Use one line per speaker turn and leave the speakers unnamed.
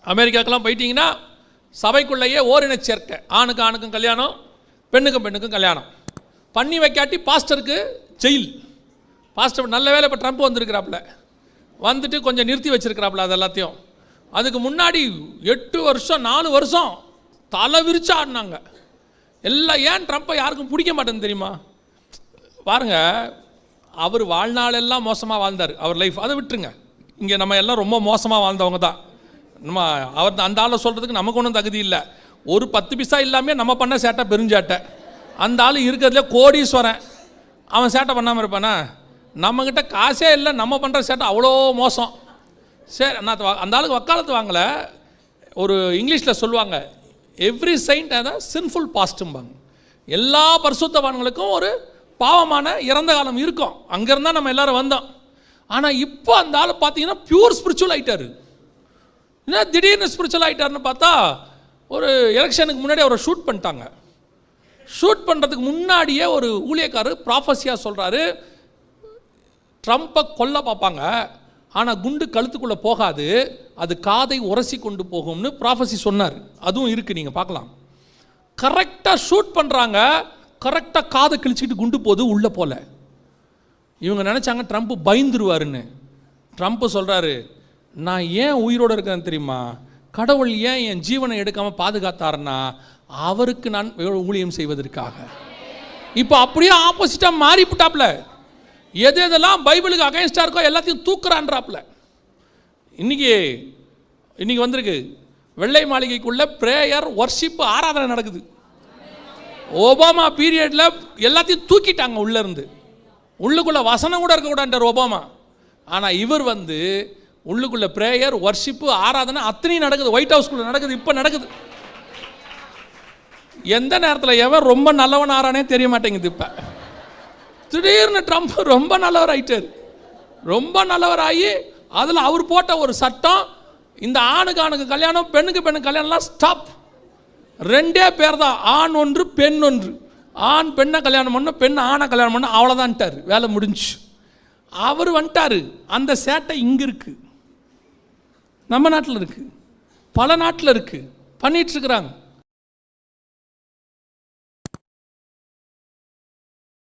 அமெரிக்காக்கெல்லாம் போயிட்டீங்கன்னா சபைக்குள்ளேயே ஓரின சேர்க்கை, ஆணுக்கு ஆணுக்கும் கல்யாணம், பெண்ணுக்கும் பெண்ணுக்கும் கல்யாணம் பண்ணி வைக்காட்டி பாஸ்டருக்கு ஜெயில். பாஸ்டர் நல்ல வேலை இப்போ ட்ரம்ப் வந்திருக்கிறாப்புல, வந்துட்டு கொஞ்சம் நிறுத்தி வச்சிருக்கிறாப்புல அது எல்லாத்தையும். அதுக்கு முன்னாடி 8 வருஷம் 4 வருஷம் தலை விரிச்சு ஆடினாங்க எல்லாம். ஏன் ட்ரம்ப்பை யாருக்கும் பிடிக்க மாட்டேன்னு தெரியுமா? பாருங்க, அவர் வாழ்நாளெல்லாம் மோசமாக வாழ்ந்தார், அவர் லைஃப் அதை விட்டுருங்க. இங்கே நம்ம எல்லாம் ரொம்ப மோசமாக வாழ்ந்தவங்க தான். நம்ம அவர் அந்த ஆளை சொல்கிறதுக்கு நமக்கு ஒன்றும் தகுதி இல்லை. ஒரு 10 பைசா இல்லாமல் நம்ம பண்ண சேட்டை பெருஞ்சாட்டை. அந்த ஆள் இருக்கிறதுல கோடீஸ்வரன், அவன் சேட்டை பண்ணாமல் இருப்பானா? நம்மக்கிட்ட காசே இல்லை, நம்ம பண்ணுற சேட்டை அவ்வளோ மோசம். சரி, நான் அந்த ஆளுக்கு வக்காலத்து வாங்கலை. ஒரு இங்கிலீஷில் சொல்லுவாங்க, எவ்ரி செயின்ட் அத சின்ஃபுல் பாஸ்ட்டும்பாங்க. எல்லா பரிசுத்தவான்களுக்கும் ஒரு பாவமான இறந்த காலம் இருக்கும். அங்கேருந்தான் நம்ம எல்லோரும் வந்தோம். ஆனால் இப்போ அந்த ஆள் பார்த்தீங்கன்னா பியூர் ஸ்பிரிச்சுவல் ஆகிட்டார். என்ன திடீர்னு ஸ்பிரிச்சுவல் ஆகிட்டார்னு பார்த்தா, ஒரு எலெக்ஷனுக்கு முன்னாடி அவரை ஷூட் பண்ணிட்டாங்க. ஷூட் பண்ணுறதுக்கு முன்னாடியே ஒரு ஊழியக்காரர் ப்ராஃபஸியாக சொல்கிறாரு, ட்ரம்ப்பை கொல்ல பார்ப்பாங்க, ஆனால் குண்டு கழுத்துக்குள்ளே போகாது, அது காதை உரசி கொண்டு போகும்னு ப்ராஃபஸி சொன்னார். அதுவும் இருக்குது, நீங்கள் பார்க்கலாம். கரெக்டாக ஷூட் பண்ணுறாங்க, கரெக்டாக காதை கிழிச்சிக்கிட்டு குண்டு போகுது, உள்ளே போல. இவங்க நினச்சாங்க ட்ரம்ப் பயந்துருவாருன்னு. ட்ரம்ப் சொல்கிறாரு, நான் ஏன் உயிரோடு இருக்கேன்னு தெரியுமா? கடவுள் ஏன் என் ஜீவனை எடுக்காமல் பாதுகாத்தாருன்னா அவருக்கு நான் ஊழியம் செய்வதற்காக. இப்போ அப்படியே ஆப்போசிட்டாக மாறிவிட்டாப்ல. எது எதெல்லாம் பைபிளுக்கு அகைன்ஸ்டாக இருக்கோ எல்லாத்தையும் தூக்குறான்றாப்ல. இன்னைக்கு வந்திருக்கு, வெள்ளை மாளிகைக்குள்ள பிரேயர் வர்ஷிப் ஆராதனை நடக்குது. ஒபாமா பீரியடில் எல்லாத்தையும் தூக்கிட்டாங்க உள்ளேருந்து. உள்ளுக்குள்ளே வசனம் கூட இருக்கக்கூடாதுன்றார் ஒபாமா. ஆனால் இவர் உள்ளுக்குள்ளே பிரேயர் வர்ஷிப்பு ஆராதனை அத்தனையும் நடக்குது. ஒயிட் ஹவுஸ்குள்ளே நடக்குது, இப்போ நடக்குது. எந்த நேரத்தில் எவன் ரொம்ப நல்லவன் ஆறானே தெரிய மாட்டேங்குது. இப்போ திடீர்னு ட்ரம்ப் ரொம்ப நல்லவர் ஆகிட்டார். ரொம்ப நல்லவர் ஆகி அதில் அவர் போட்ட ஒரு சட்டம், இந்த ஆணுக்கு ஆணுக்கு கல்யாணம், பெண்ணுக்கு பெண்ணுக்கு கல்யாணம்லாம் ஸ்டாப். 2 பேர் தான், ஆண் ஒன்று பெண் ஒன்று. ஆண் பெண்ணை கல்யாணம் பண்ண, பெண் ஆணை கல்யாணம் பண்ண, அவ்வளோதான்ட்டார், வேலை முடிஞ்சு. அவர் வந்துட்டார். அந்த சேட்டை இங்கே இருக்குது, நம்ம நாட்டில் இருக்குது, பல நாட்டில் இருக்குது, பண்ணிகிட்ருக்குறாங்க.